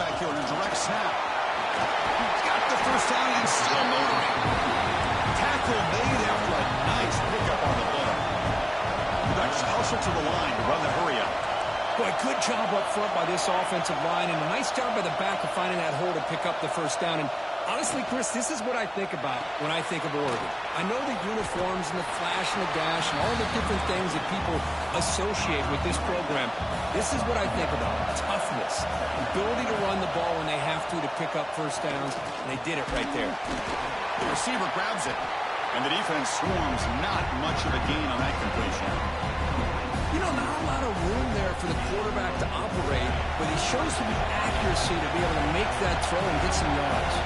quarterback here in a direct snap. Got the first down and still motoring. Tackle made after a nice pickup on the play. Ducks hustle to the line to run the hurry up. Boy, good job up front by this offensive line, and a nice job by the back of finding that hole to pick up the first down. And honestly, Chris, this is what I think about when I think of Oregon. I know the uniforms and the flash and the dash and all the different things that people associate with this program. This is what I think about. Toughness. Ability to run the ball when they have to pick up first downs, and they did it right there. The receiver grabs it, and the defense swarms. Not much of a gain on that completion. You know, not a lot of room there for the quarterback to operate, but he shows some accuracy to be able to make that throw and get some yards.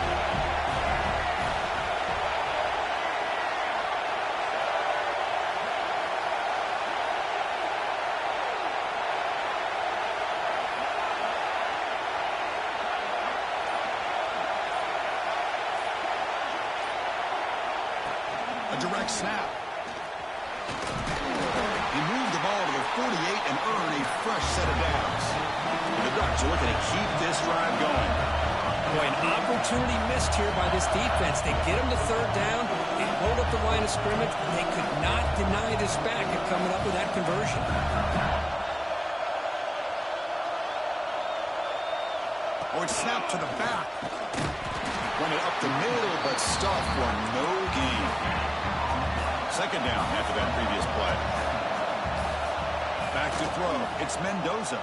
A direct snap. He moved the ball to the 48 and earned a fresh set of downs. The Ducks are looking to keep this drive going. Boy, an opportunity missed here by this defense. They get him the third down. They hold up the line of scrimmage. They could not deny this back at coming up with that conversion. Oh, it's snapped to the back. Went it up the middle, but stuffed for no gain. Second down after that previous play. Back to throw. It's Mendoza.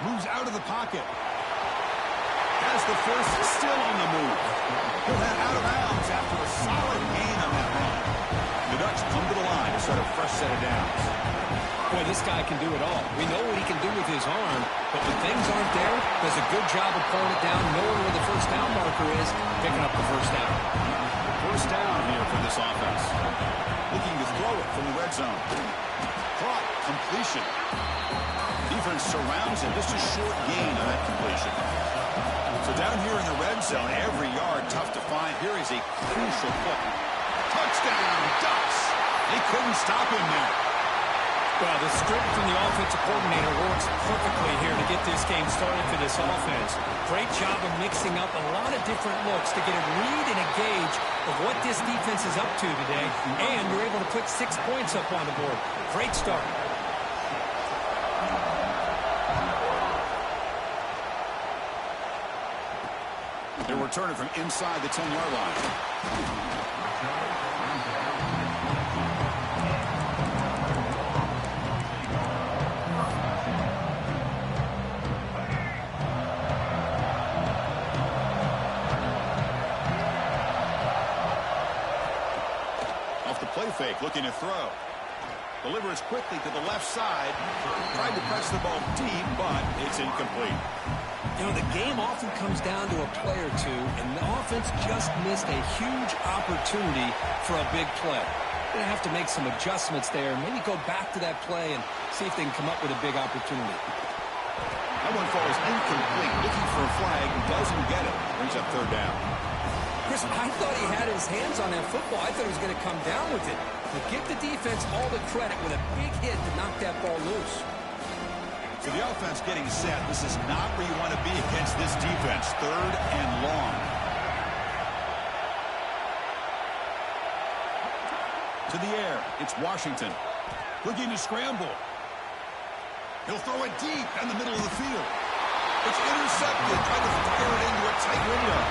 Moves out of the pocket. Has the first, still on the move. He'll head out of bounds after a solid gain on that run. The Ducks come to the line to start a fresh set of downs. Boy, this guy can do it all. We know what he can do with his arm, but when things aren't there, does a good job of pulling it down, knowing where the first down marker is, picking up the first down. First down here for this offense. Looking to throw it from the red zone. Caught. Completion. Defense surrounds it. Just a short gain on that completion. So down here in the red zone, every yard tough to find. Here is a crucial play. Touchdown, Ducks. They couldn't stop him there. Well, the script from the offensive coordinator works perfectly here to get this game started for this offense. Great job of mixing up a lot of different looks to get a read and a gauge of what this defense is up to today, and you're able to put 6 points up on the board. Great start. They're returning from inside the 10-yard line. Fake, looking to throw. Delivers quickly to the left side. Tried to press the ball deep, but it's incomplete. You know, the game often comes down to a play or two, and the offense just missed a huge opportunity for a big play. They're going to have to make some adjustments there, maybe go back to that play and see if they can come up with a big opportunity. That one falls incomplete. Looking for a flag, doesn't get it. Brings up third down. Chris, I thought he had his hands on that football. I thought he was going to come down with it. But give the defense all the credit with a big hit to knock that ball loose. So the offense getting set. This is not where you want to be against this defense. Third and long. To the air. It's Washington. Looking to scramble. He'll throw it deep in the middle of the field. It's intercepted. Trying to fire it into a tight window.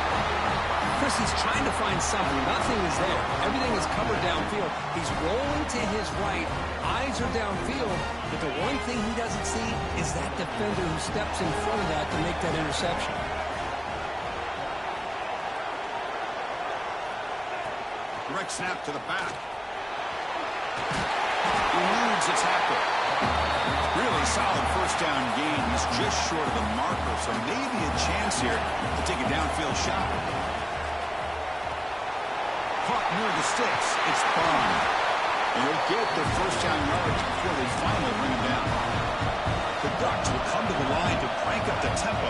Chris, he's trying to find something. Nothing is there. Everything is covered downfield. He's rolling to his right. Eyes are downfield. But the one thing he doesn't see is that defender who steps in front of that to make that interception. Direct snap to the back. Eludes a tackle. Really solid first down gain. He's just short of the marker, so maybe a chance here to take a downfield shot. Caught near the sticks. It's Bond. And he'll get the first down yards before they finally bring him down. The Ducks will come to the line to crank up the tempo.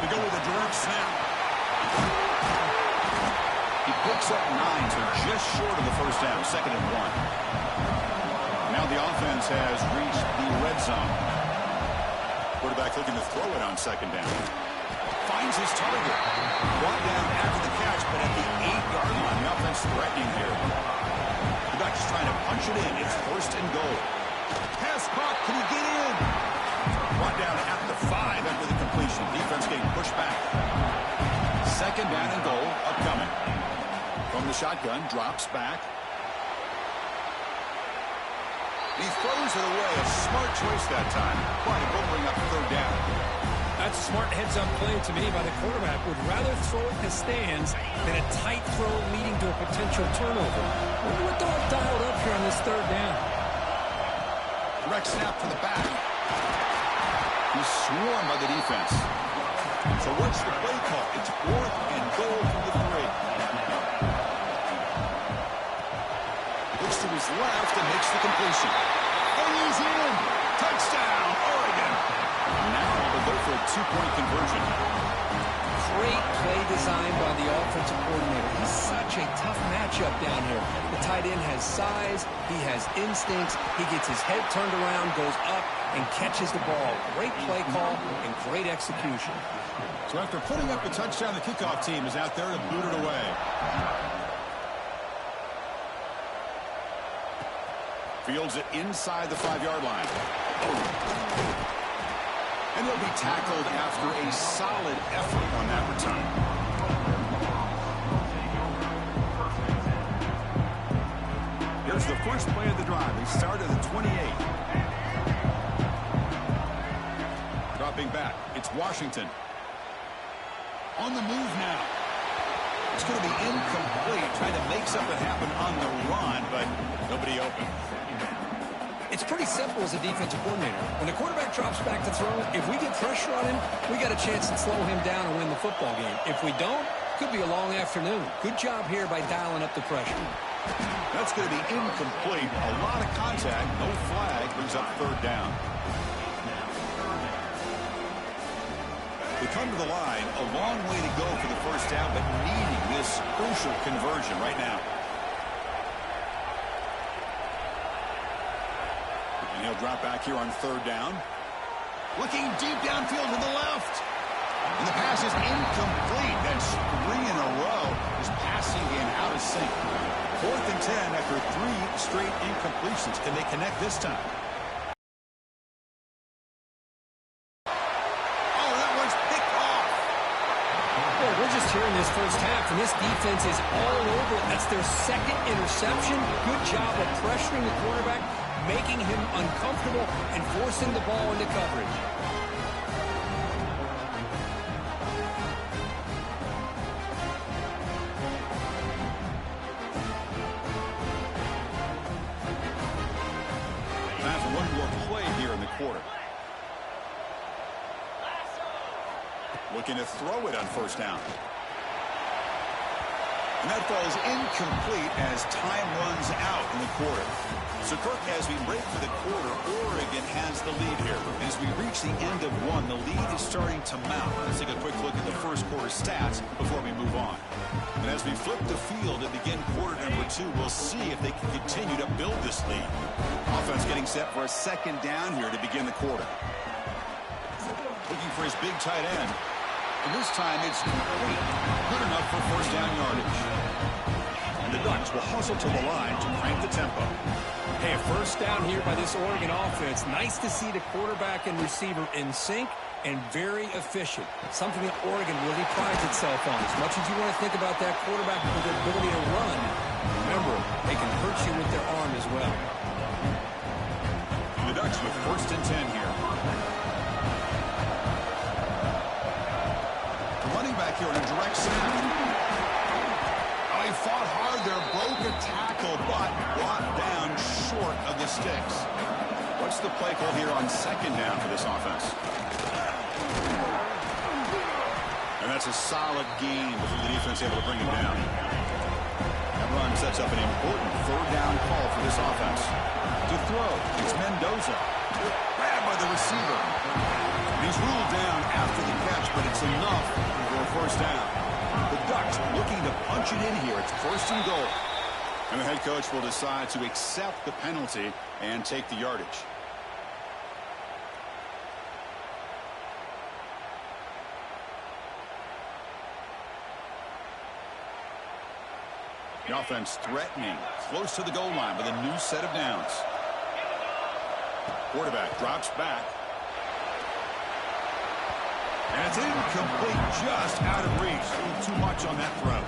They go with a direct snap. He picks up 9, so just short of the first down. Second and 1. Now the offense has reached the red zone. Quarterback looking to throw it on second down. Finds his target. Brought down after the catch, but at the 8-yard line, the offense threatening here. The Ducks trying to punch it in. It's first and goal. Pass caught. Can he get in? Brought down at the 5 after the completion. Defense getting pushed back. Second down and goal upcoming. From the shotgun, drops back. He throws it away. A smart choice that time. But it will bring up third down. That's a smart heads-up play to me by the quarterback. Would rather throw it in the stands than a tight throw leading to a potential turnover. Wonder what they'll have dialed up here on this third down. Direct snap to the back. He's swarmed by the defense. So what's the play call? It's fourth and goal from the 3. Looks to his left and makes the completion. And he's in. Touchdown, Oregon. Now they'll go for a 2-point conversion. Great play design by the offensive coordinator. He's such a tough matchup down here. The tight end has size. He has instincts. He gets his head turned around, goes up, and catches the ball. Great play call and great execution. So after putting up a touchdown, the kickoff team is out there to boot it away. Fields it inside the 5-yard line. And he'll be tackled after a solid effort on that return. Here's the first play of the drive. They start at the 28. Dropping back. It's Washington. On the move now. It's going to be incomplete. Trying to make something happen on the run, but nobody open. It's pretty simple as a defensive coordinator. When the quarterback drops back to throw, if we get pressure on him, we got a chance to slow him down and win the football game. If we don't, could be a long afternoon. Good job here by dialing up the pressure. That's going to be incomplete. A lot of contact. No flag. Brings up third down. We come to the line. A long way to go for the first down, but needing this crucial conversion right now. And he'll drop back here on third down. Looking deep downfield to the left. And the pass is incomplete. That's 3 in a row. His passing game out of sync. 4th and 10 after 3 straight incompletions. Can they connect this time? Oh, that one's picked off. Boy, we're just here in this first half, and this defense is all over it. That's their second interception. Good job of pressuring the quarterback, making him uncomfortable, and forcing the ball into coverage. That's one more play here in the quarter. Looking to throw it on first down. And that falls incomplete as time runs out in the quarter. So, Kirk, as we break for the quarter, Oregon has the lead here. And as we reach the end of one, the lead is starting to mount. Let's take a quick look at the first quarter stats before we move on. And as we flip the field and begin quarter number 2, we'll see if they can continue to build this lead. Offense getting set for a second down here to begin the quarter. Looking for his big tight end. And this time it's complete. Good enough for first down yardage. And the Ducks will hustle to the line to crank the tempo. Hey, a first down here by this Oregon offense. Nice to see the quarterback and receiver in sync and very efficient. Something that Oregon really prides itself on. As much as you want to think about that quarterback with their ability to run, remember, they can hurt you with their arm as well. The Ducks with first and 10 here. Running back here in a direct snap. Oh, he fought hard there, broke a tackle, but brought down short of the sticks. What's the play call here on second down for this offense? And that's a solid gain before the defense able to bring him down. That run sets up an important third down call for this offense. To throw, it's Mendoza. Grabbed by the receiver. And he's ruled down after the catch, but it's enough for a first down. The Ducks looking to punch it in here. It's first and goal. And the head coach will decide to accept the penalty and take the yardage. The offense threatening, close to the goal line with a new set of downs. Quarterback drops back. And it's incomplete, just out of reach. A little too much on that throw.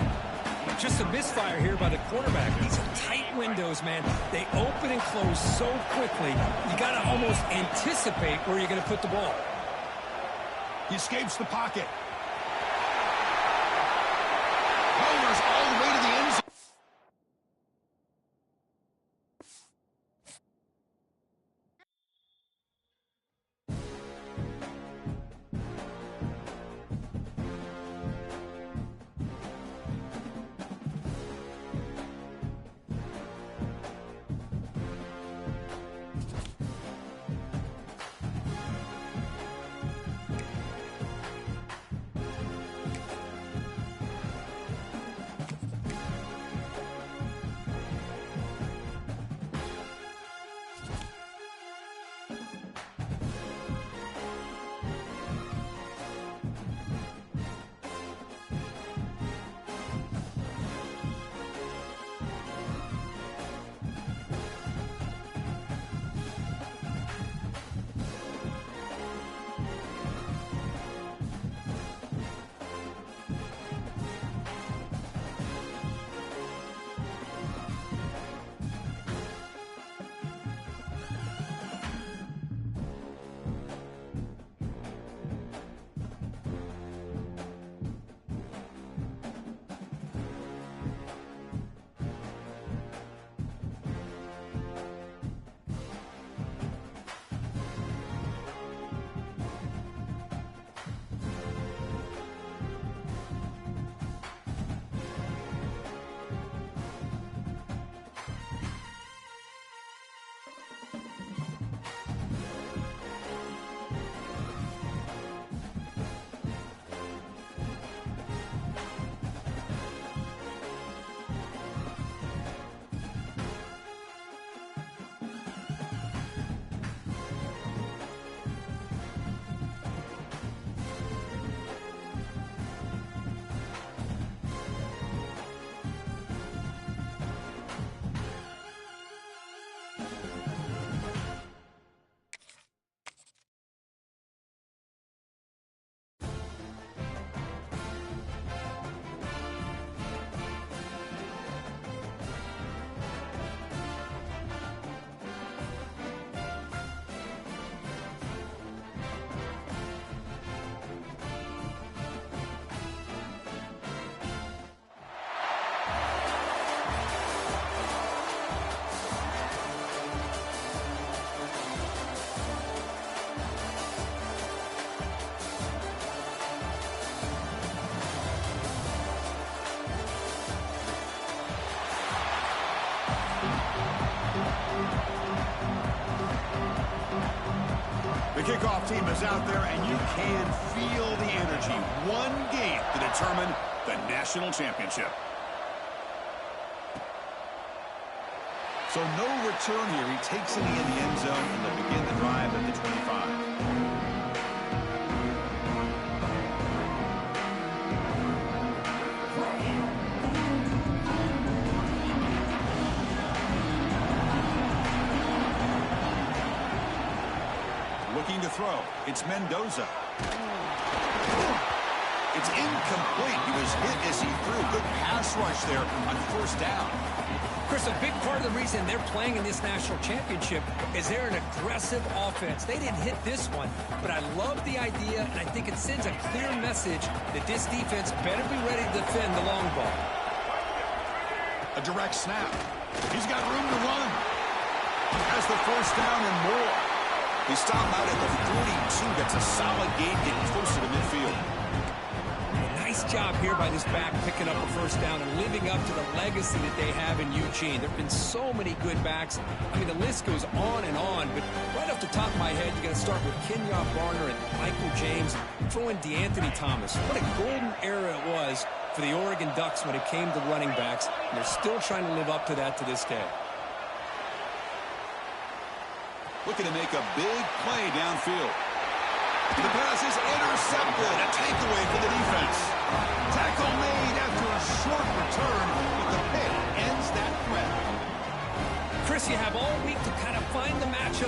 Just a misfire here by the quarterback. These are tight windows, man. They open and close so quickly. You got to almost anticipate where you're going to put the ball. He escapes the pocket. Powers all the way to the end zone. The kickoff team is out there, and you can feel the energy. One game to determine the national championship. So no return here. He takes it in the end zone, and they'll begin the drive at the 25. Looking to throw. It's Mendoza. It's incomplete. He was hit as he threw. Good pass rush there on first down. Chris, a big part of the reason they're playing in this national championship is they're an aggressive offense. They didn't hit this one, but I love the idea, and I think it sends a clear message that this defense better be ready to defend the long ball. A direct snap. He's got room to run. Has the first down and more. He stopped out at the 42. That's a solid gain, getting closer to midfield. Nice job here by this back picking up a first down and living up to the legacy that they have in Eugene. There have been so many good backs. I mean, the list goes on and on, but right off the top of my head, you got to start with Kenyon Barner and Michael James. Throw in DeAnthony Thomas. What a golden era it was for the Oregon Ducks when it came to running backs, and they're still trying to live up to that to this day. Looking to make a big play downfield. The pass is intercepted. A takeaway for the defense. Tackle made after a short return, but the pick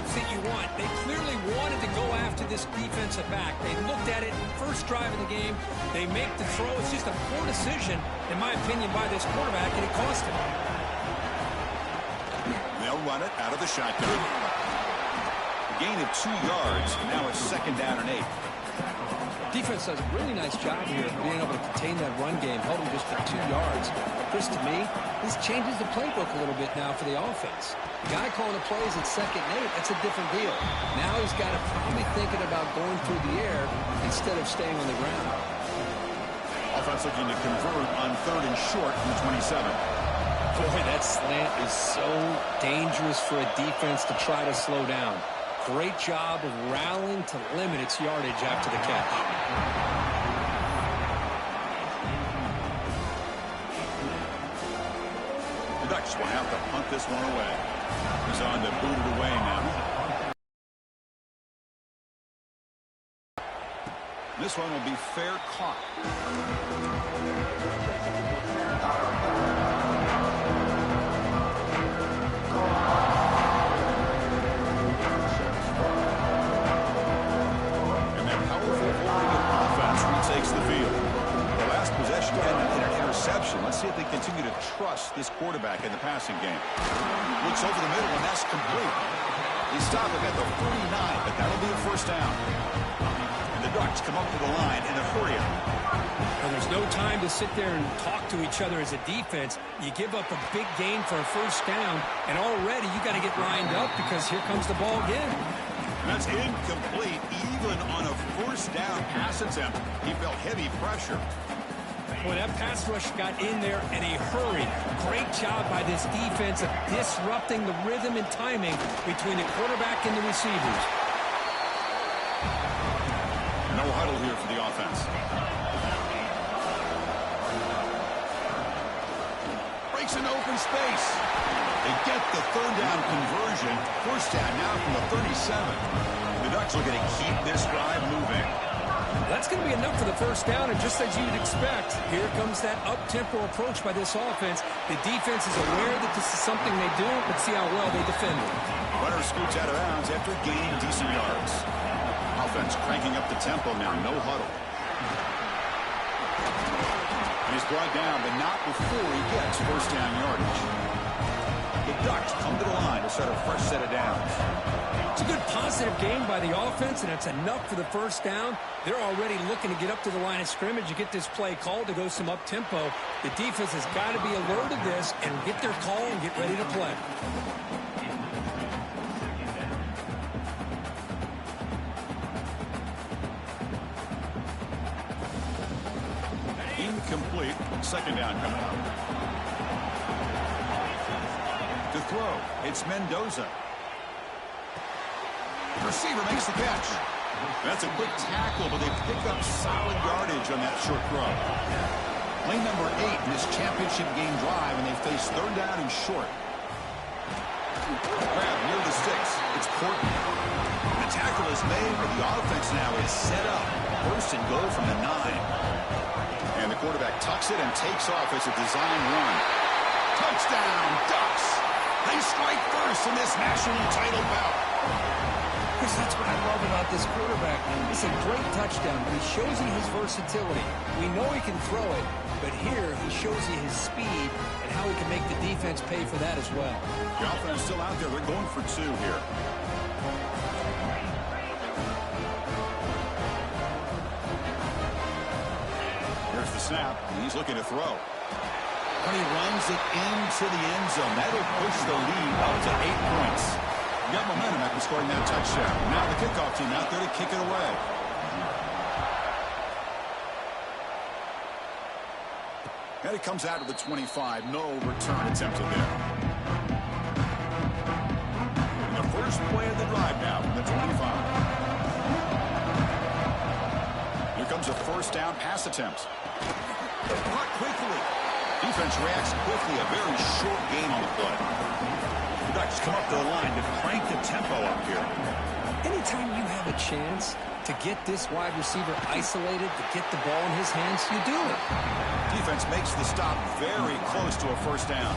results that you want. They clearly wanted to go after this defensive back. They looked at it first drive of the game. They make the throw. It's just a poor decision, in my opinion, by this quarterback, and it cost him. They'll run it out of the shotgun. A gain of 2 yards. Now it's 2nd down and 8. Defense does a really nice job here of being able to contain that run game, held him just for 2 yards. Chris, to me, this changes the playbook a little bit now for the offense. The guy calling the plays at 2nd and 8, that's a different deal. Now he's got to probably thinking about going through the air instead of staying on the ground. Offense looking to convert on 3rd and short from the 27. Boy, that slant is so dangerous for a defense to try to slow down. Great job of rallying to limit its yardage after the catch. The Ducks will have to punt this one away. He's on to boot it away now. This one will be fair caught. Takes the field. The last possession ended in an interception. Let's see if they continue to trust this quarterback in the passing game. Looks over the middle, and that's complete. They stop him at the 49, but that'll be a 1st down. And the Ducks come up to the line in a hurry. Well, there's no time to sit there and talk to each other as a defense. You give up a big gain for a 1st down, and already you got to get lined up because here comes the ball again. That's incomplete. Even on a 1st down pass attempt, he felt heavy pressure. Well, that pass rush got in there in a hurry. Great job by this defense of disrupting the rhythm and timing between the quarterback and the receivers. No huddle here for the offense. Breaks an open space. They get the 3rd down conversion. 1st down now from the 37. The Ducks are going to keep this drive moving. That's going to be enough for the 1st down, and just as you'd expect, here comes that up-tempo approach by this offense. The defense is aware that this is something they do, but see how well they defend it. Runner scoots out of bounds after gaining decent yards. Offense cranking up the tempo now, no huddle. He's brought down, but not before he gets 1st down yardage. The Ducks come to the line to start a fresh set of downs. It's a good positive game by the offense, and it's enough for the 1st down. They're already looking to get up to the line of scrimmage and get this play called to go some up-tempo. The defense has got to be alert of this and get their call and get ready to play. Incomplete. 2nd down coming up. To throw, it's Mendoza. The receiver makes the catch. That's a quick tackle, but they pick up solid yardage on that short throw. Play number 8 in this championship game drive, and they face 3rd down and short. Grab near the sticks. It's Portman. The tackle is made, but the offense now is set up. 1st and goal from the 9. And the quarterback tucks it and takes off as a design run. Touchdown, Ducks! They strike first in this national title bout. Chris, that's what I love about this quarterback. It's a great touchdown, but he shows you his versatility. We know he can throw it, but here he shows you his speed and how he can make the defense pay for that as well. The offense still out there. They're going for 2 here. Here's the snap. He's looking to throw. When he runs it into the end zone, that'll push the lead up to 8 points. Got momentum after scoring that touchdown. Now the kickoff team out there to kick it away. And it comes out of the 25. No return attempted there. And the first play of the drive now from the 25. Here comes a 1st down pass attempt. Caught quickly. Defense reacts quickly. A very short gain on the play. The Ducks come up to the line to crank the tempo up here. Anytime you have a chance to get this wide receiver isolated, to get the ball in his hands, you do it. Defense makes the stop very close to a 1st down.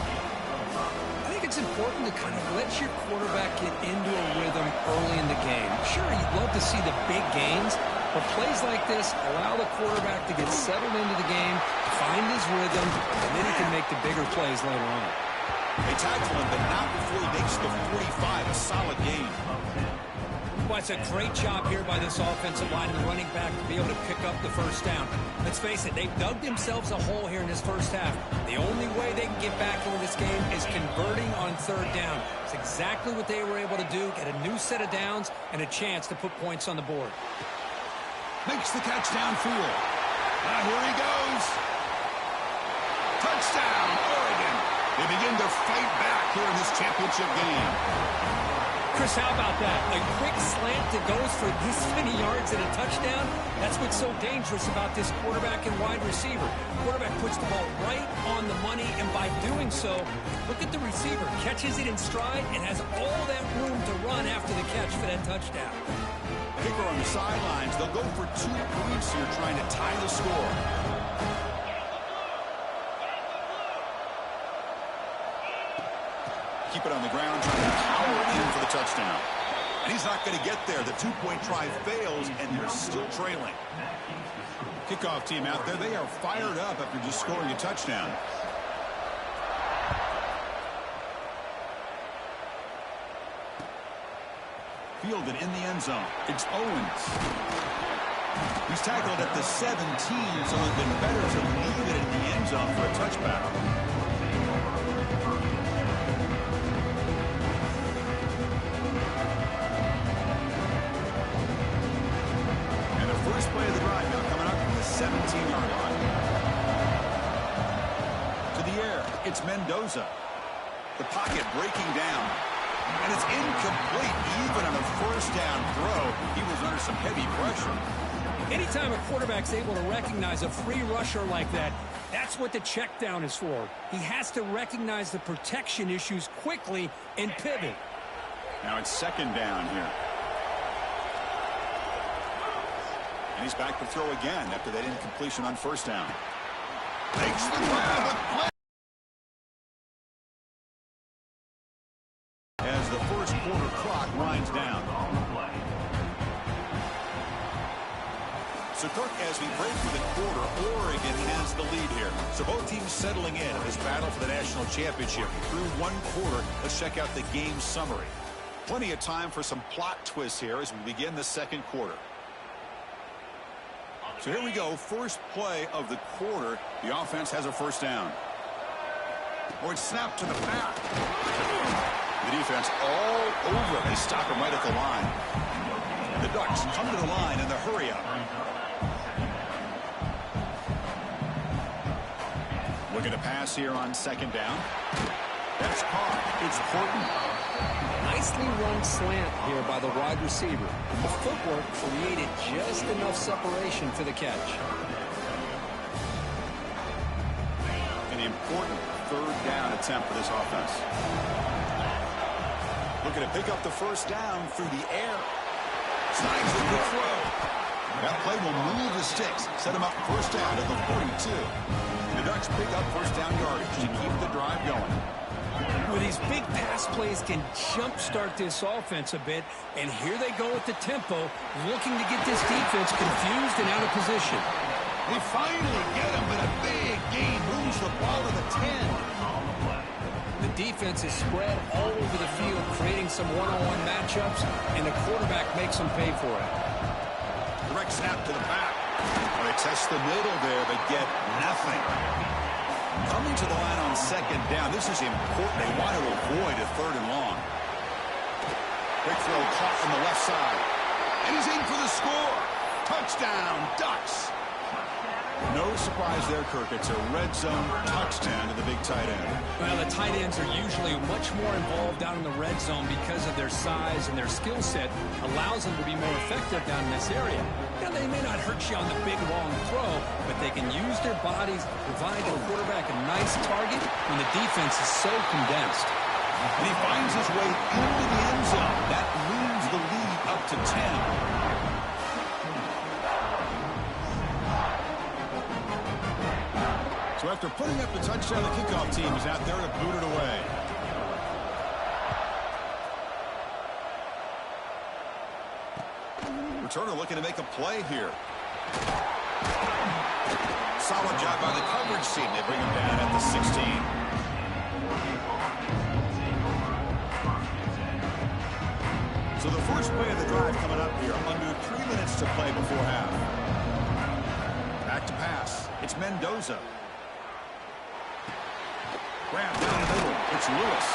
I think it's important to kind of let your quarterback get into a rhythm early in the game. Sure, you'd love to see the big gains, but plays like this allow the quarterback to get settled into the game, find his rhythm, and then he can make the bigger plays later on. They tackle him, but not before he makes the 45, a solid gain. Well, it's a great job here by this offensive line and the running back to be able to pick up the first down. Let's face it, they've dug themselves a hole here in this first half. The only way they can get back into this game is converting on third down. It's exactly what they were able to do, get a new set of downs and a chance to put points on the board. Makes the catch downfield. Here he goes. Touchdown, Oregon. They begin to fight back here in this championship game. Chris, how about that? A quick slant that goes for this many yards and a touchdown. That's what's so dangerous about this quarterback and wide receiver. Quarterback puts the ball right on the money, and by doing so, look at the receiver. Catches it in stride and has all that room to run after the catch for that touchdown. Kicker on the sidelines. They'll go for 2 points here trying to tie the score. Keep it on the ground, trying to power in for the touchdown. And he's not going to get there. The 2-point try fails, and they're still trailing. Kickoff team out there. They are fired up after just scoring a touchdown. Fielded in the end zone. It's Owens. He's tackled at the 17, so it's been better to leave it in the end zone for a touchback. First play of the drive now coming up from the 17-yard line. To the air, it's Mendoza. The pocket breaking down. And it's incomplete even on a first down throw. He was under some heavy pressure. Anytime a quarterback's able to recognize a free rusher like that, that's what the check down is for. He has to recognize the protection issues quickly and pivot. Now it's second down here. And he's back to throw again after that incompletion on first down. Makes the grab. As the first quarter clock winds down. So, Kirk, as we break for the quarter, Oregon has the lead here. So both teams settling in this battle for the national championship. Through one quarter, let's check out the game summary. Plenty of time for some plot twists here as we begin the second quarter. So here we go, first play of the quarter. The offense has a first down. Oh, it's snapped to the back. The defense all over. They stop him right at the line. And the Ducks come to the line in the hurry up. Looking to pass here on second down. That's caught. It's Horton. Nicely run slant here by the wide receiver. The footwork created just enough separation for the catch. An important third down attempt for this offense. Looking to pick up the first down through the air. Snides a good throw. That play will move the sticks. Set him up first down at the 42. The Ducks pick up first down yardage to keep the drive going. With these big pass plays can jumpstart this offense a bit, and here they go with the tempo, looking to get this defense confused and out of position. They finally get him, but a big gain moves the ball to the 10. The defense is spread all over the field, creating some one-on-one matchups, and the quarterback makes them pay for it. Direct snap to the back. Well, they test the middle there, but get nothing. Coming to the line on second down, this is important. They want to avoid a third and long. Quick throw caught from the left side. And he's in for the score. Touchdown, Ducks. No surprise there, Kirk. It's a red zone touchdown to the big tight end. Well, the tight ends are usually much more involved down in the red zone because of their size and their skill set allows them to be more effective down in this area. Now, they may not hurt you on the big, long throw, but they can use their bodies to provide the quarterback a nice target when the defense is so condensed. And he finds his way into the end zone. That moves the lead up to 10. So after putting up the touchdown, the kickoff team is out there to boot it away. Returner looking to make a play here. Solid job by the coverage team. They bring him down at the 16. So the first play of the drive coming up here. Under 3 minutes to play before half. Back to pass. It's Mendoza. Grab down the middle. It's Lewis.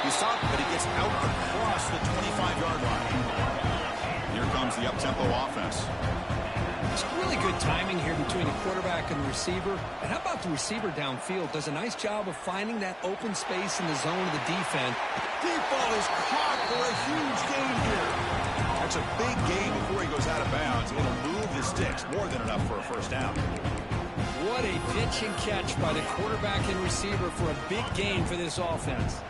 He stopped, but he gets out across the 25-yard line. Here comes the up-tempo offense. It's really good timing here between the quarterback and the receiver. And how about the receiver downfield? Does a nice job of finding that open space in the zone of the defense. Deep ball is caught for a huge gain here. That's a big gain before he goes out of bounds. It'll move the sticks. More than enough for a first down. What a pitch and catch by the quarterback and receiver for a big gain for this offense.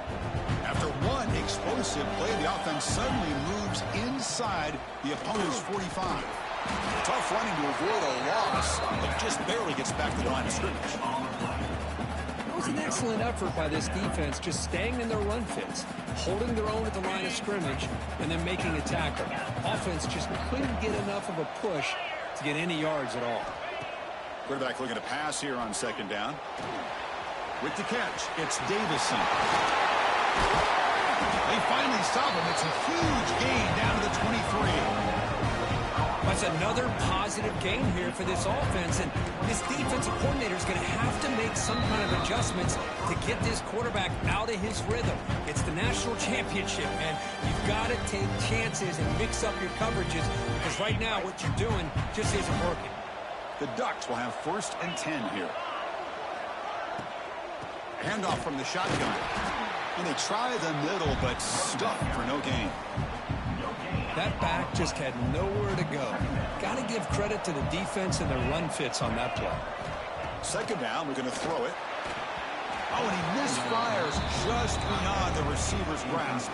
After one explosive play, the offense suddenly moves inside the opponent's 45. Tough running to avoid a loss, but just barely gets back to the line of scrimmage. It was an excellent effort by this defense, just staying in their run fits, holding their own at the line of scrimmage, and then making a tackle. Offense just couldn't get enough of a push to get any yards at all. Quarterback looking to pass here on second down. With the catch, it's Davison. They finally stop him. It's a huge gain down to the 23. That's another positive gain here for this offense, and this defensive coordinator is going to have to make some kind of adjustments to get this quarterback out of his rhythm. It's the national championship, man. You've got to take chances and mix up your coverages, because right now what you're doing just isn't working. The Ducks will have 1st and 10 here. Handoff from the shotgun. And they try the middle, but stuck for no gain. That back just had nowhere to go. Got to give credit to the defense and their run fits on that play. Second down, we're going to throw it. Oh, and he misfires just beyond the receiver's grasp.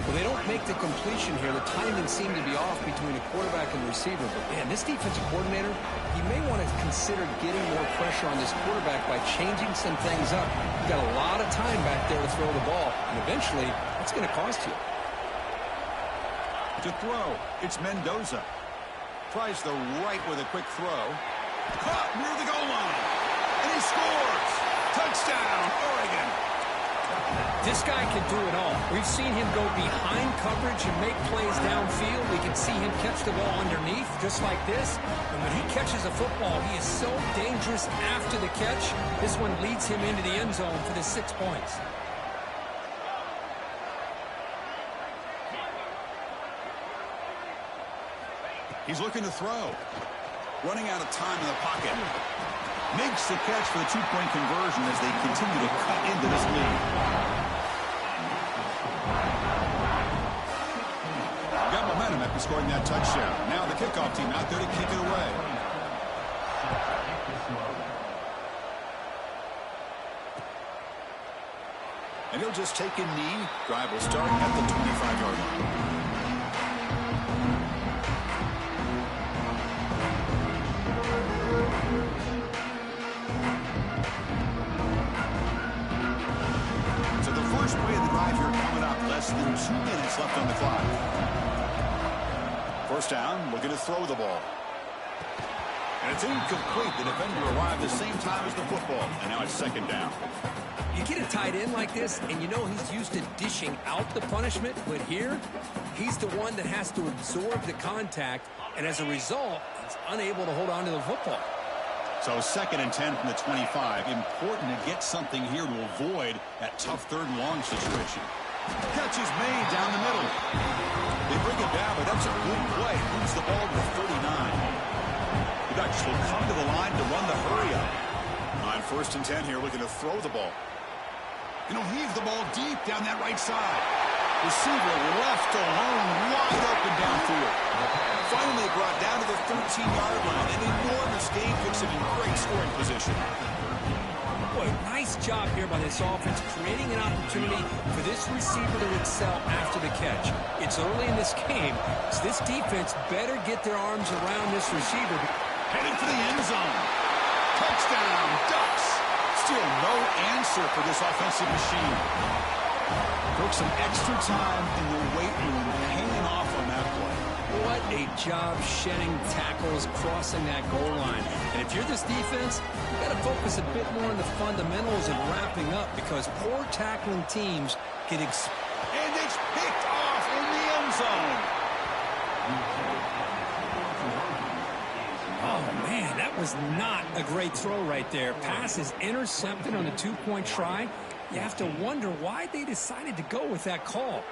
Well, they don't make the completion here. The timing seemed to be off between the quarterback and the receiver. But, man, this defensive coordinator, he may want to consider getting more pressure on this quarterback by changing some things up. You've got a lot of time back there to throw the ball, and eventually it's going to cost you. To throw, it's Mendoza. Tries the right with a quick throw. Caught near the goal line. And he scores. Touchdown, Oregon. This guy can do it all. We've seen him go behind coverage and make plays downfield. We can see him catch the ball underneath, just like this. And when he catches a football, he is so dangerous after the catch. This one leads him into the end zone for the 6 points. He's looking to throw. Running out of time in the pocket. Makes the catch for the 2-point conversion as they continue to cut into this lead. Got momentum after scoring that touchdown. Now the kickoff team out there to kick it away. And he'll just take a knee. Drive will start at the 25-yard line. First play of the drive here coming up. Less than 2 minutes left on the clock. First down, looking to throw the ball. And it's incomplete. The defender arrived the same time as the football. And now it's second down. You get a tight end like this, and you know he's used to dishing out the punishment. But here, he's the one that has to absorb the contact. And as a result, he's unable to hold on to the football. So 2nd and 10 from the 25. Important to get something here to avoid that tough 3rd and long situation. Catch is made down the middle. They bring it down, but that's a good play. Moves the ball to the 39. The Ducks will come to the line to run the hurry up. On 1st and 10 here, looking to throw the ball. And he'll heave the ball deep down that right side. Receiver left alone, wide open downfield. Finally brought down to the 13-yard line. An enormous gain puts him in great scoring position. Boy, nice job here by this offense, creating an opportunity for this receiver to excel after the catch. It's early in this game, so this defense better get their arms around this receiver. Heading for the end zone. Touchdown, Ducks. Still no answer for this offensive machine. Took some extra time in the weight room hanging off on that play. What a job shedding tackles, crossing that goal line. And if you're this defense, you've got to focus a bit more on the fundamentals and wrapping up, because poor tackling teams can and it's picked off in the end zone. Oh, man, that was not a great throw right there. Pass is intercepted on the two-point try. You have to wonder why they decided to go with that call.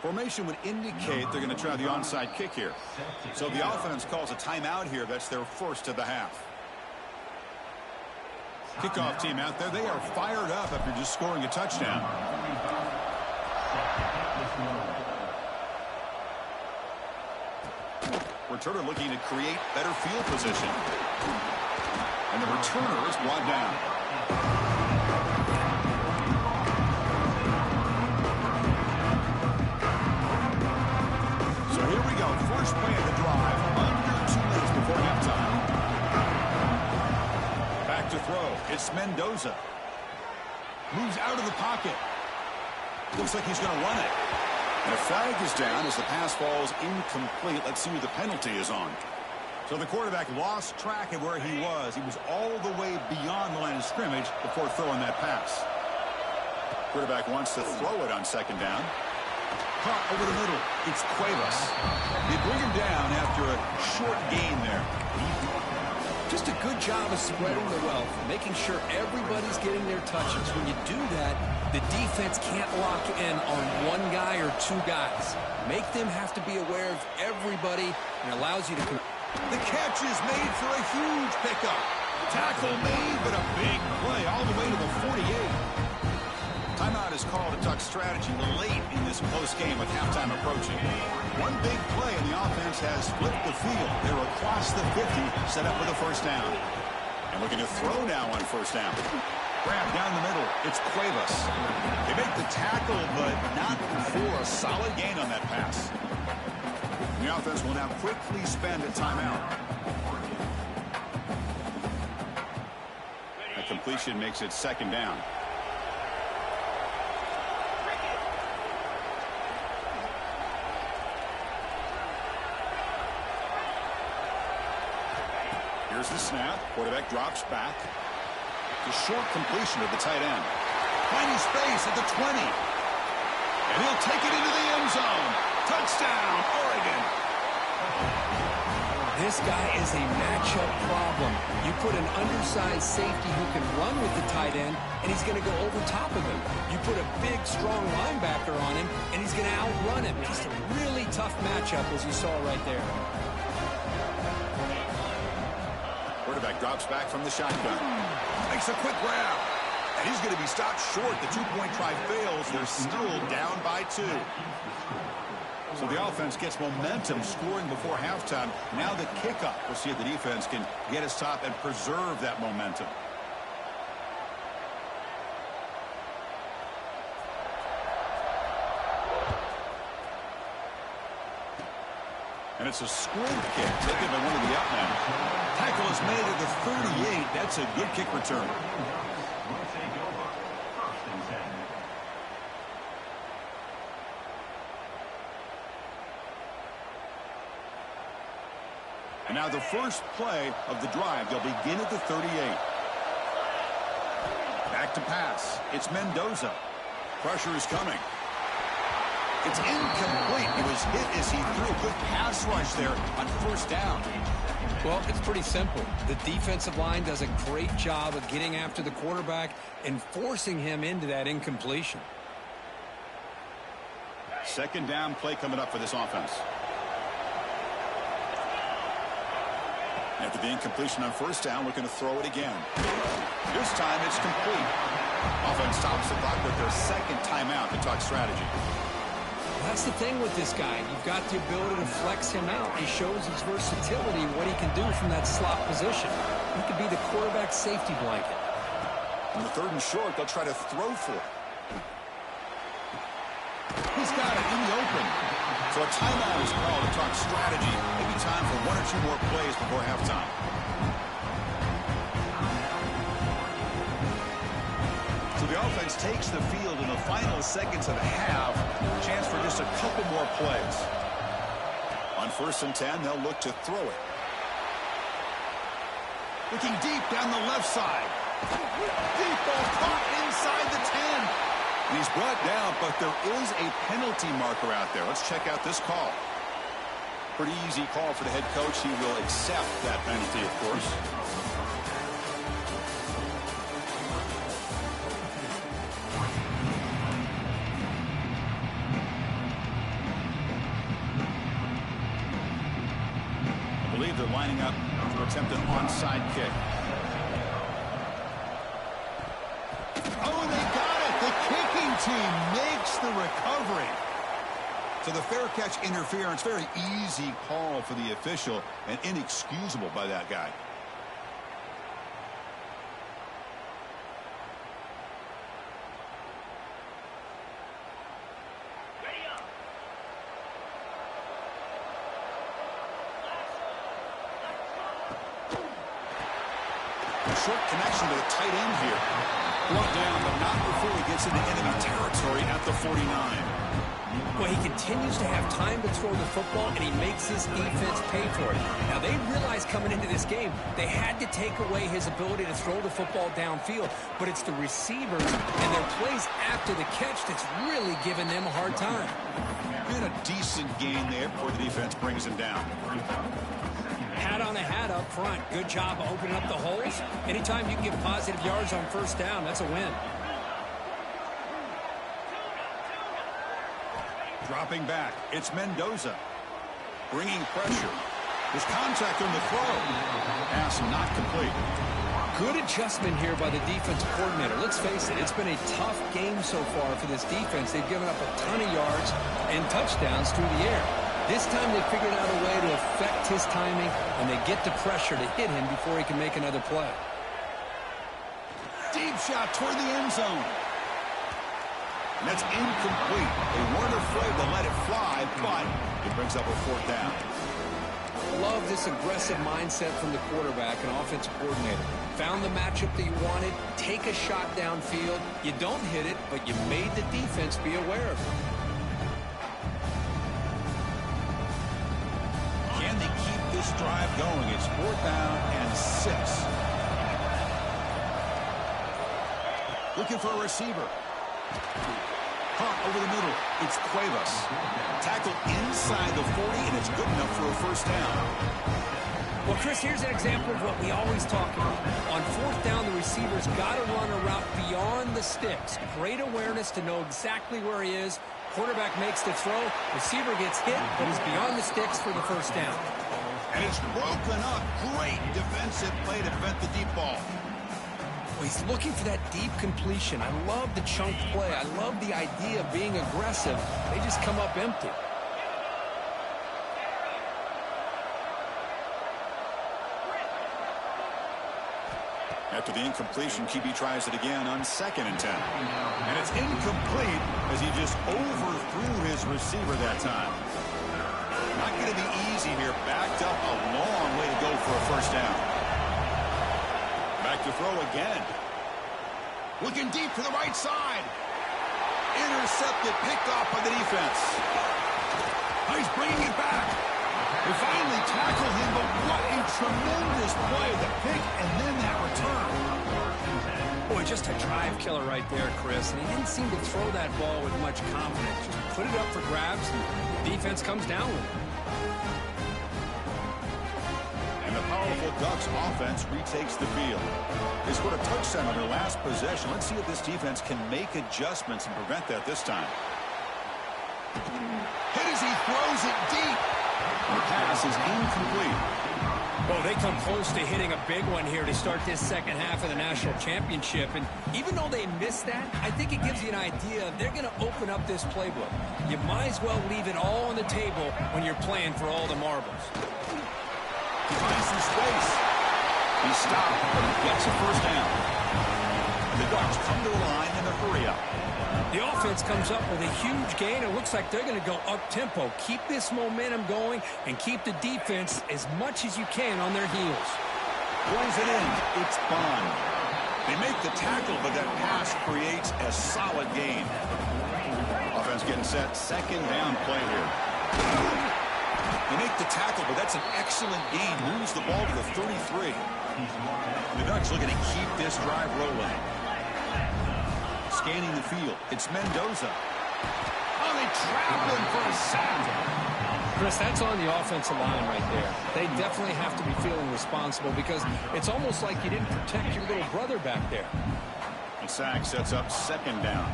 Formation would indicate they're going to try the onside kick here. So the offense calls a timeout here. That's their first of the half. Kickoff team out there. They are fired up after just scoring a touchdown. Returner looking to create better field position. And the returner is brought down. So here we go. First play of the drive. Under 2 minutes before halftime. Back to throw. It's Mendoza. Moves out of the pocket. Looks like he's going to run it. And a flag is down as the pass falls incomplete. Let's see who the penalty is on. So the quarterback lost track of where he was. He was all the way beyond the line of scrimmage before throwing that pass. Quarterback wants to throw it on second down. Caught over the middle. It's Cuevas. They bring him down after a short gain there. Just a good job of spreading the wealth, making sure everybody's getting their touches. When you do that, the defense can't lock in on one guy or two guys. Make them have to be aware of everybody, and allows you to... The catch is made for a huge pickup. Tackle made, but a big play all the way to the 48. Timeout is called to talk strategy late in this close game with halftime approaching. One big play and the offense has flipped the field. They're across the 50, set up for the first down. And looking to throw now on first down. Grab down the middle. It's Cuevas. They make the tackle, but not before a solid gain on that pass. The offense will now quickly spend a timeout. A completion makes it second down. Here's the snap. Quarterback drops back. The short completion of the tight end. Finding space at the 20. And he'll take it into the end zone. Touchdown, Oregon. This guy is a matchup problem. You put an undersized safety who can run with the tight end, and he's going to go over top of him. You put a big, strong linebacker on him, and he's going to outrun him. Just a really tough matchup, as you saw right there. Quarterback drops back from the shotgun. Makes a quick grab. And he's going to be stopped short. The two-point try fails. They're still down by 2. So the offense gets momentum scoring before halftime. Now the kickoff. We'll see if the defense can get a stop and preserve that momentum. And it's a squib kick taken by one of the outmen. Tackle is made at the 38. That's a good kick return. And now the first play of the drive. They'll begin at the 38. Back to pass. It's Mendoza. Pressure is coming. It's incomplete. He was hit as he threw. Good pass rush there on first down. Well, it's pretty simple. The defensive line does a great job of getting after the quarterback and forcing him into that incompletion. Second down play coming up for this offense. After the incompletion on first down, looking to throw it again. This time it's complete. Offense stops the clock with their second timeout to talk strategy. That's the thing with this guy. You've got the ability to flex him out. He shows his versatility, what he can do from that slot position. He could be the quarterback's safety blanket. On the third and short, they'll try to throw for it. He's got it in the open. So a timeout is called to talk strategy. Maybe time for 1 or 2 more plays before halftime. So So the offense takes the field in the final seconds of the half. Chance for just a couple more plays. On 1st and 10, they'll look to throw it. Looking deep down the left side. Deep ball caught inside the 10. And he's brought down, but there is a penalty marker out there. Let's check out this call. Pretty easy call for the head coach. He will accept that penalty, of course. I believe they're lining up to attempt an onside kick. Oh, they got it. The kicking team makes the recovery. So the fair catch interference, very easy call for the official and inexcusable by that guy. A short connection to the tight end here. Brought down, but not before he gets into enemy territory at the 49. Well, he continues to have time to throw the football, and he makes his defense pay for it. Now, they realized coming into this game they had to take away his ability to throw the football downfield, but it's the receivers and their plays after the catch that's really giving them a hard time. Been a decent gain there before the defense brings him down. Hat on a hat up front. Good job of opening up the holes. Anytime you can get positive yards on 1st down, that's a win. Dropping back, it's Mendoza. Bringing pressure. There's contact on the throw. Pass not complete. Good adjustment here by the defensive coordinator. Let's face it, it's been a tough game so far for this defense. They've given up a ton of yards and touchdowns through the air. This time they figured out a way to affect his timing, and they get the pressure to hit him before he can make another play. Deep shot toward the end zone. And that's incomplete. They weren't afraid to let it fly, but it brings up a 4th down. Love this aggressive mindset from the quarterback and offensive coordinator. Found the matchup that you wanted, take a shot downfield. You don't hit it, but you made the defense be aware of it. Can they keep this drive going? It's 4th down and 6. Looking for a receiver. Caught over the middle. It's Cuevas. Tackled inside the 40, and it's good enough for a 1st down. Well, Chris, here's an example of what we always talk about. On 4th down, the receiver's got to run a route beyond the sticks. Great awareness to know exactly where he is. Quarterback makes the throw. Receiver gets hit, but he's beyond the sticks for the 1st down. And it's broken up. Great defensive play to prevent the deep ball. Well, he's looking for that deep completion. I love the chunk play. I love the idea of being aggressive. They just come up empty. After the incompletion, QB tries it again on 2nd and 10. And it's incomplete as he just overthrew his receiver that time. Not going to be easy here. Backed up a long way to go for a 1st down. Back to throw again. Looking deep to the right side. Intercepted, picked off by the defense. Oh, he's bringing it back. They finally tackle him, but what a tremendous play. The pick and then that return. Boy, just a drive killer right there, Chris. And he didn't seem to throw that ball with much confidence. Just put it up for grabs, and the defense comes down with it. And the powerful Ducks offense retakes the field. They scored a touchdown on their last possession. Let's see if this defense can make adjustments and prevent that this time. Hit as he throws it deep. The pass is incomplete. Well, they come close to hitting a big one here to start this 2nd half of the national championship. And even though they missed that, I think it gives you an idea they're going to open up this playbook. You might as well leave it all on the table when you're playing for all the marbles. He finds some space. He stopped, but he gets a 1st down. And the Ducks come to the line in a hurry-up. The offense comes up with a huge gain. It looks like they're going to go up-tempo. Keep this momentum going and keep the defense as much as you can on their heels. Brings it in. It's Bond. They make the tackle, but that pass creates a solid gain. Offense getting set. Second down play here. They make the tackle, but that's an excellent gain. Moves the ball to the 33. The Ducks looking to keep this drive rolling. Scanning the field. It's Mendoza. Oh, they trap him for a sack. Chris, that's on the offensive line right there. They definitely have to be feeling responsible because it's almost like you didn't protect your little brother back there. The sack sets up second down.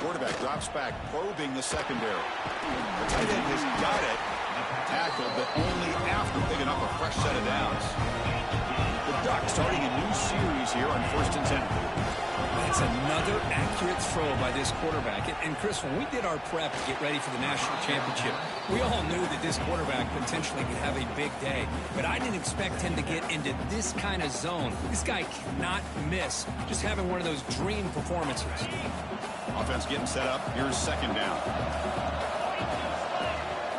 Quarterback drops back, probing the secondary. The tight end has got it. Tackled, but only after picking up a fresh set of downs. The Ducks starting a new series here on 1st and 10. It's another accurate throw by this quarterback. And Chris, when we did our prep to get ready for the national championship, we all knew that this quarterback potentially could have a big day. But I didn't expect him to get into this kind of zone. This guy cannot miss. Just having one of those dream performances. Offense getting set up. Here's second down.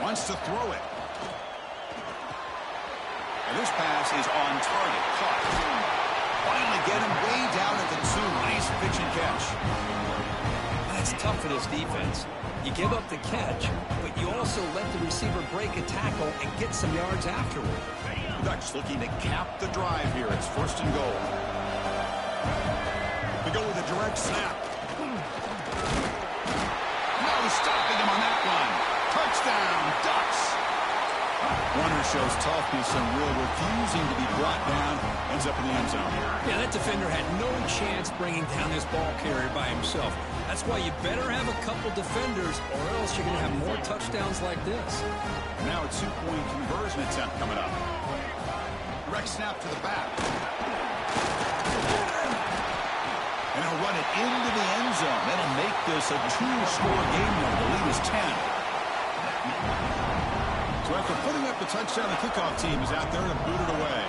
Wants to throw it. And this pass is on target. Caught. Finally get him way down at the 2. Nice pitch and catch. That's tough for this defense. You give up the catch, but you also let the receiver break a tackle and get some yards afterward. The Ducks looking to cap the drive here. It's 1st and goal. They go with a direct snap. No stopping him on that one. Touchdown, Ducks. Warner shows toughness and will, refusing to be brought down. Ends up in the end zone. Yeah, that defender had no chance bringing down this ball carrier by himself. That's why you better have a couple defenders, or else you're going to have more touchdowns like this. Now a 2-point conversion attempt coming up. Direct snap to the back. And he'll run it into the end zone. That'll make this a 2-score game now. The lead is 10. So after putting up the touchdown, the kickoff team is out there to boot it away.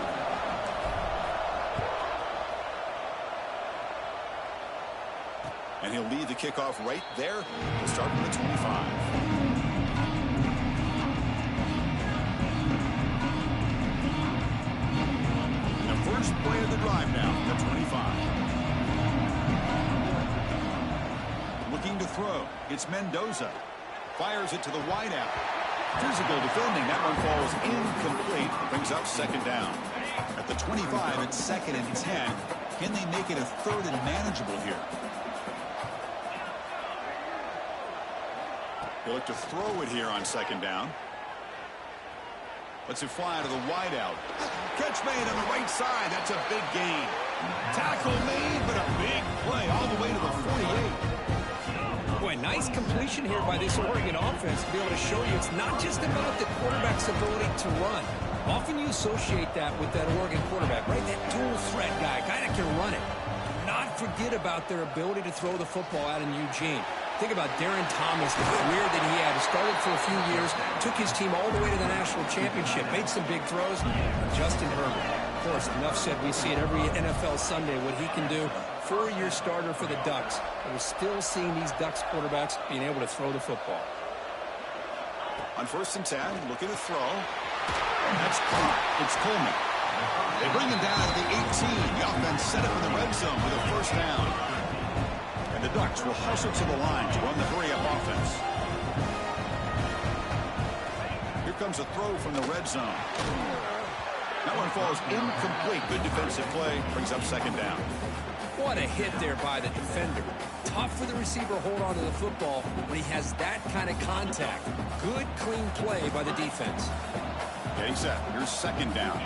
And he'll lead the kickoff right there. We'll start from the 25. The first play of the drive now, the 25. Looking to throw. It's Mendoza. Fires it to the wideout. Physical defending. That one falls incomplete. Brings up second down. At the 25, it's 2nd and 10. Can they make it a 3rd and manageable here? They look to throw it here on 2nd down. Lets it fly to the wideout. Catch made on the right side. That's a big gain. Tackle made, but a big play all the way to the 48. Boy, nice completion here by this Oregon offense to be able to show you it's not just about the quarterback's ability to run. Often you associate that with that Oregon quarterback, right? That dual threat guy that can run it. Do not forget about their ability to throw the football out in Eugene. Think about Darren Thomas, the career that he had. He started for a few years, took his team all the way to the national championship, made some big throws. Justin Herbert. Of course, enough said, we see it every NFL Sunday what he can do. 4-year starter for the Ducks. We're still seeing these Ducks quarterbacks being able to throw the football. On 1st and 10, looking to throw. That's caught. It's Coleman. They bring him down at the 18. The offense set up in the red zone with a 1st down. And the Ducks will hustle to the line to run the hurry-up offense. Here comes a throw from the red zone. That one falls incomplete. Good defensive play. Brings up 2nd down. What a hit there by the defender. Tough for the receiver to hold on to the football when he has that kind of contact. Good, clean play by the defense. Getting set. Here's 2nd down.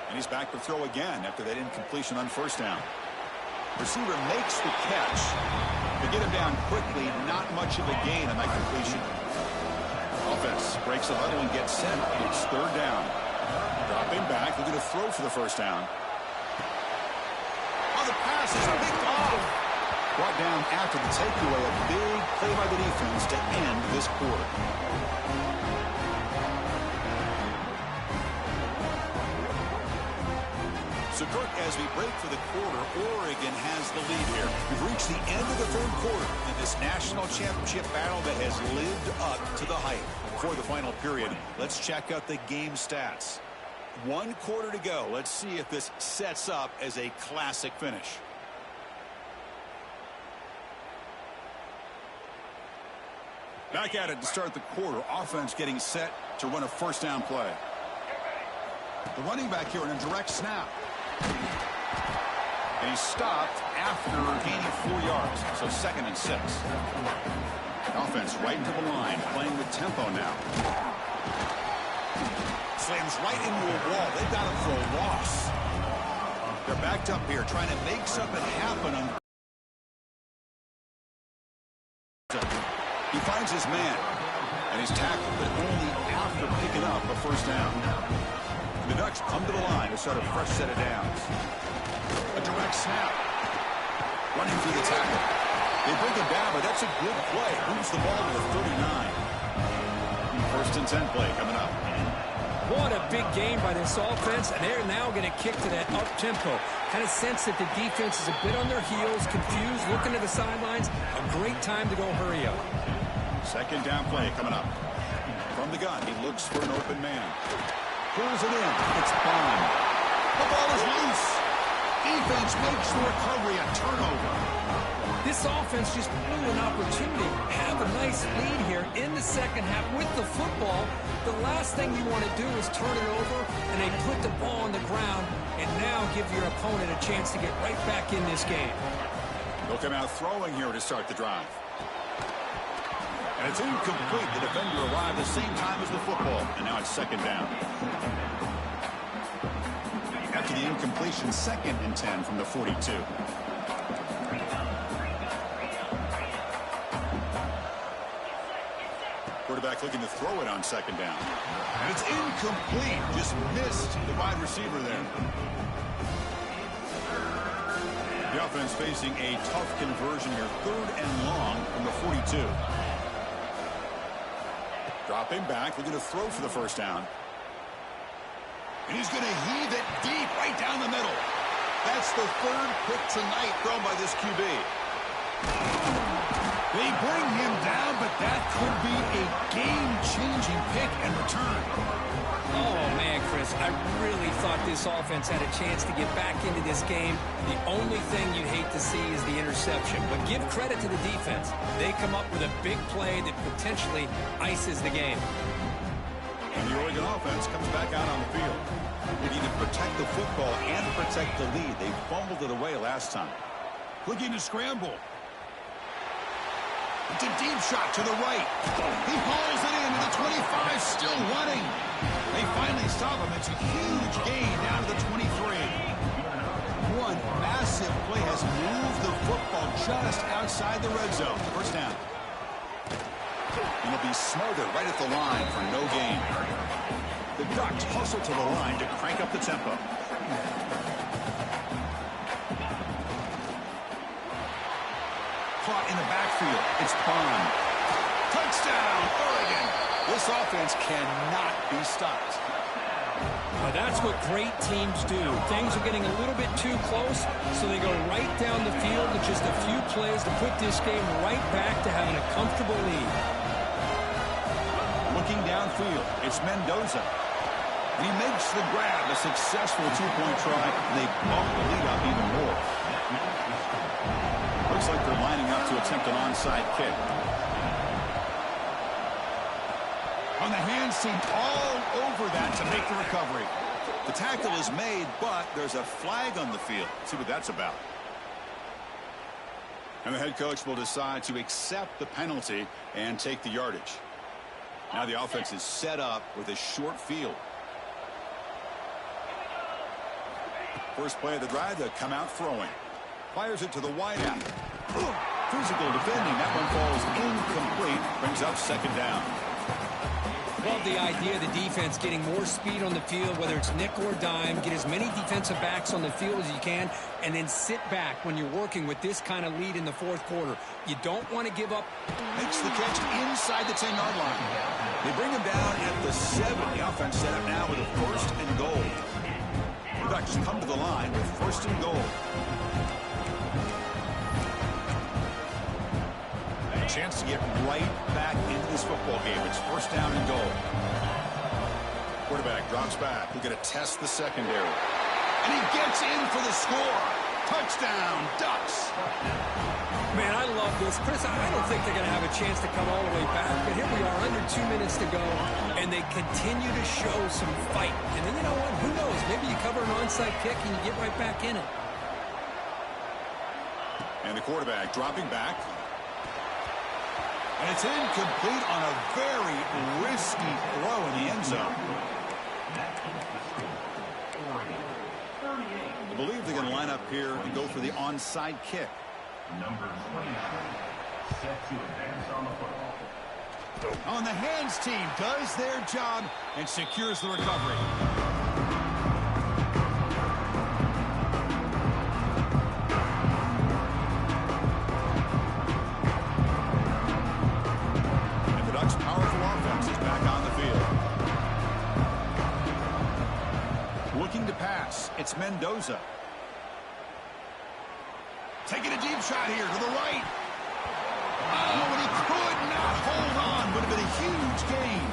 And he's back to throw again after that incompletion on 1st down. Receiver makes the catch. To get him down quickly, not much of a gain on that completion. Offense breaks the huddle and gets set. It's 3rd down. Dropping back, looking to throw for the 1st down. Oh, the pass is picked off. Brought down after the takeaway. A big play by the defense to end this quarter. So, Kirk, as we break for the quarter, Oregon has the lead here. We've reached the end of the third quarter in this national championship battle that has lived up to the hype. Before the final period, let's check out the game stats. 1 quarter to go. Let's see if this sets up as a classic finish. Back at it to start the quarter. Offense getting set to run a first down play. The running back here in a direct snap. And he's stopped after gaining 4 yards. So 2nd and 6. Offense right into the line, playing with tempo now. Slams right into a wall. They've got him for a loss. They're backed up here, trying to make something happen. He finds his man, and he's tackled, but only after picking up a first down. The Ducks come to the line to start a fresh set of downs. A direct snap. Running through the tackle. They bring him down, but that's a good play. Moves the ball to the 39. 1st and 10 play coming up. What a big game by this offense, and they're now going to kick to that up-tempo. Kind of sense that the defense is a bit on their heels, confused, looking to the sidelines. A great time to go hurry up. 2nd down play coming up. From the gun, he looks for an open man. Pulls it in. It's Bond. The ball is loose. Defense makes the recovery a turnover. This offense just blew an opportunity. Have a nice lead here in the second half with the football. The last thing you want to do is turn it over, and they put the ball on the ground and now give your opponent a chance to get right back in this game. They'll come out throwing here to start the drive. And it's incomplete. The defender arrived the same time as the football, and now it's 2nd down. After the incompletion, 2nd and 10 from the 42. Quarterback looking to throw it on 2nd down. And it's incomplete. Just missed the wide receiver there. The offense facing a tough conversion here. 3rd and long from the 42. Dropping back, looking to throw for the first down. And he's going to heave it deep right down the middle. That's the 3rd pick tonight thrown by this QB. They bring him down, but that could be a game-changing pick and return. Oh, man, Chris, I really thought this offense had a chance to get back into this game. The only thing you'd hate to see is the interception. But give credit to the defense. They come up with a big play that potentially ices the game. And the Oregon offense comes back out on the field. We need to protect the football and protect the lead. They fumbled it away last time. Looking to scramble. It's a deep shot to the right. He hauls it in to the 25, still running. They finally stop him. It's a huge gain down to the 23. One massive play has moved the football just outside the red zone. First down. And it'll be smothered right at the line for no gain. The Ducks hustle to the line to crank up the tempo. Caught in the backfield. It's Bond. Touchdown, Oregon. This offense cannot be stopped. Well, that's what great teams do. Things are getting a little bit too close, so they go right down the field with just a few plays to put this game right back to having a comfortable lead. Looking downfield, it's Mendoza. He makes the grab, a successful two-point try, and they bump the lead up even more. Looks like they're lining up to attempt an onside kick. On the hands team all over that to make the recovery. The tackle is made, but there's a flag on the field. Let's see what that's about. And the head coach will decide to accept the penalty and take the yardage. Now the offense is set up with a short field. First play of the drive, they come out throwing. Fires it to the wideout. Physical defending. That one falls incomplete. Brings up 2nd down. Love the idea of the defense getting more speed on the field, whether it's nickel or dime. Get as many defensive backs on the field as you can, and then sit back when you're working with this kind of lead in the 4th quarter. You don't want to give up. Makes the catch inside the 10-yard line. They bring him down at the 7. The offense set up now with a 1st and goal. Ducks come to the line with first and goal. A chance to get right back into this football game. It's first down and goal. Quarterback drops back. We're going to test the secondary. And he gets in for the score. Touchdown, Ducks. Man, I love this. Chris, I don't think they're going to have a chance to come all the way back, but here we are, under 2 minutes to go, and they continue to show some fight. And then, you know what? Who knows? Maybe you cover an onside kick and you get right back in it. And the quarterback dropping back. And it's incomplete on a very risky throw in the end zone. I believe they're going to line up here and go for the onside kick. Number 29, set to advance on the football. On the hands team does their job and secures the recovery. And the Ducks' powerful offense is back on the field. Looking to pass, it's Mendoza. Taking a deep shot here to the right. Oh, and he could not hold on. Would have been a huge gain.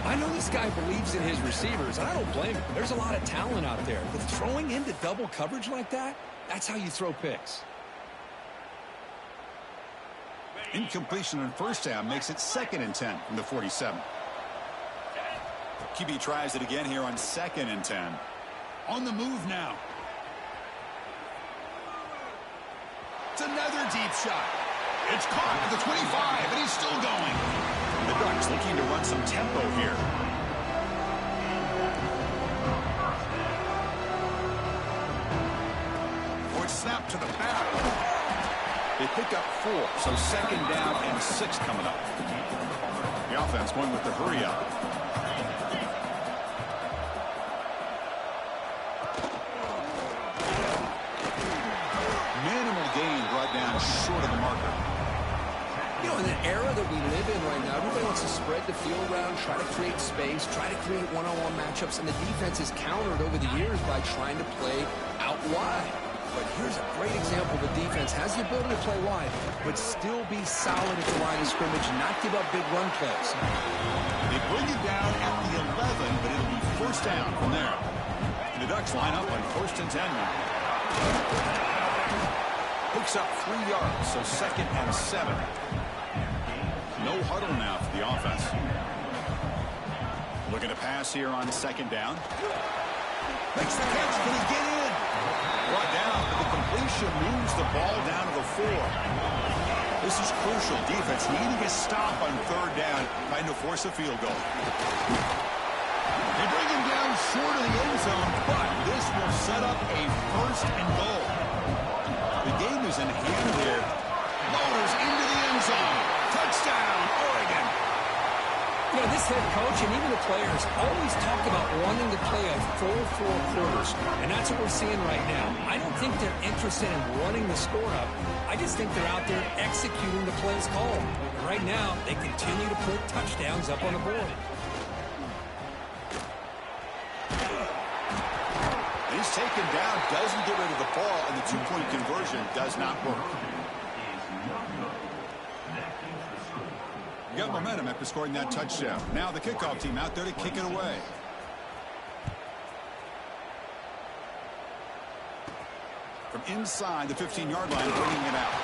I know this guy believes in his receivers, and I don't blame him. There's a lot of talent out there. But throwing into double coverage like that, that's how you throw picks. Incompletion on first down makes it 2nd and 10 from the 47. QB tries it again here on 2nd and 10. On the move now. It's another deep shot. It's caught at the 25, and he's still going. The Ducks looking to run some tempo here. Forward snap to the back. They pick up 4, so 2nd down and 6 coming up. The offense going with the hurry up. Down short of the marker. You know, in the era that we live in right now, everybody wants to spread the field around, try to create space, try to create one-on-one matchups, and the defense is countered over the years by trying to play out wide. But here's a great example. The defense has the ability to play wide, but still be solid at the line of scrimmage and not give up big run plays. They bring it down at the 11, but it'll be first down from there. And the Ducks line up on 1st and 10. Picks up 3 yards, so 2nd and 7. No huddle now for the offense. Looking to pass here on 2nd down. Makes the catch. Can he get in? Brought down, but the completion moves the ball down to the 4. This is crucial. Defense needing a stop on 3rd down, trying to force a field goal. They bring him down short of the end zone, but this will set up a 1st and goal. The game is in hand here. Motors into the end zone. Touchdown, Oregon. You know, this head coach and even the players always talk about wanting to play a full 4 quarters, and that's what we're seeing right now. I don't think they're interested in running the score up. I just think they're out there executing the plays called. And right now, they continue to put touchdowns up on the board. He's taken down, doesn't get rid of the ball, and the 2-point conversion does not work. You got momentum after scoring that touchdown. Now the kickoff team out there to kick it away. From inside the 15-yard line, bringing it out.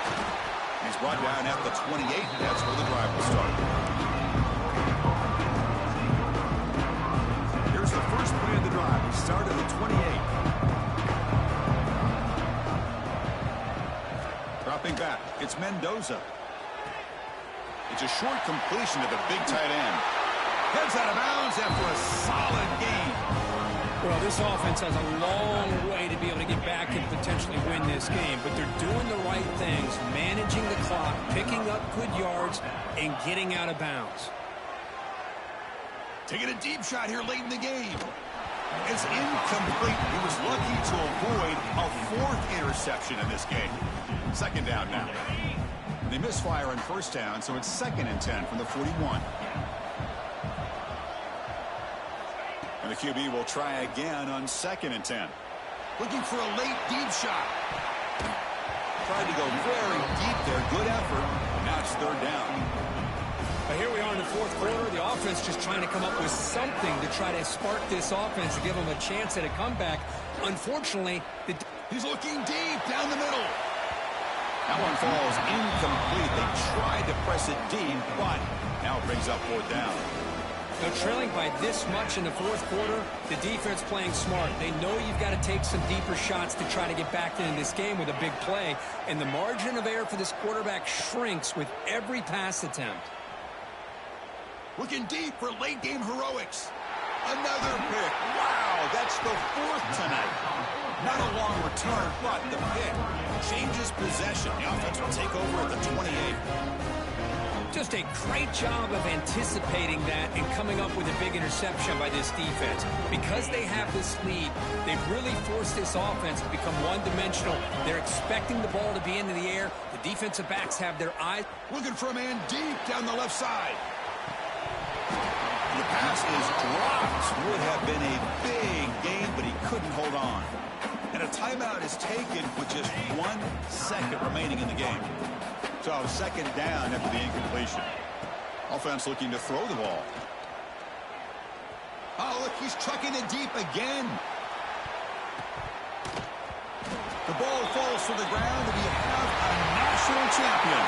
He's brought down at the 28. That's where the drive will start. Here's the first play of the drive. We start at the 28. Dropping back, it's Mendoza. It's a short completion to the big tight end. Heads out of bounds after a solid game. Well, this offense has a long way to be able to get back and potentially win this game, but they're doing the right things, managing the clock, picking up good yards, and getting out of bounds. Taking a deep shot here late in the game. It's incomplete. He was lucky to avoid a 4th interception in this game. 2nd down now. They misfire on 1st down, so it's 2nd and 10 from the 41. And And the QB will try again on 2nd and 10. Looking for a late deep shot. Tried to go very deep there. Good effort. And now it's 3rd down. But here we are in the 4th quarter. The offense just trying to come up with something to try to spark this offense to give them a chance at a comeback. Unfortunately, he's looking deep down the middle. That one falls incomplete. They tried to press it deep, but now it brings up 4th down. Now, trailing by this much in the 4th quarter, the defense playing smart. They know you've got to take some deeper shots to try to get back into this game with a big play. And the margin of error for this quarterback shrinks with every pass attempt. Looking deep for late game heroics. Another pick. Wow, that's the 4th tonight. Not a long return, but the pick changes possession. The offense will take over at the 28. Just a great job of anticipating that and coming up with a big interception by this defense. Because they have this lead, they've really forced this offense to become one-dimensional. They're expecting the ball to be into the air. The defensive backs have their eyes. Looking for a man deep down the left side. The pass is dropped. Would have been a big gain, but he couldn't hold on. And a timeout is taken with just 1 second remaining in the game. So 2nd down after the incompletion. Offense looking to throw the ball. Oh, look, he's trucking it deep again. The ball falls to the ground, and we have a national champion.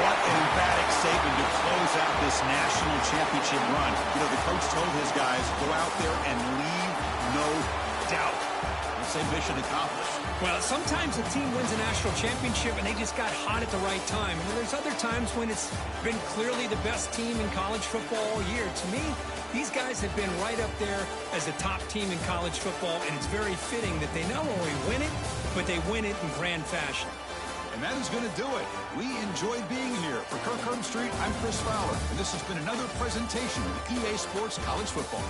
What an emphatic statement to close out this national championship run. You know, the coach told his guys, go out there and leave no doubt. Let's say mission accomplished. Well, sometimes a team wins a national championship and they just got hot at the right time. And there's other times when it's been clearly the best team in college football all year. To me, these guys have been right up there as a top team in college football, and it's very fitting that they not only win it, but they win it in grand fashion. And that is going to do it. We enjoyed being here. For Kirk Herbstreit, I'm Chris Fowler, and this has been another presentation of EA Sports College Football.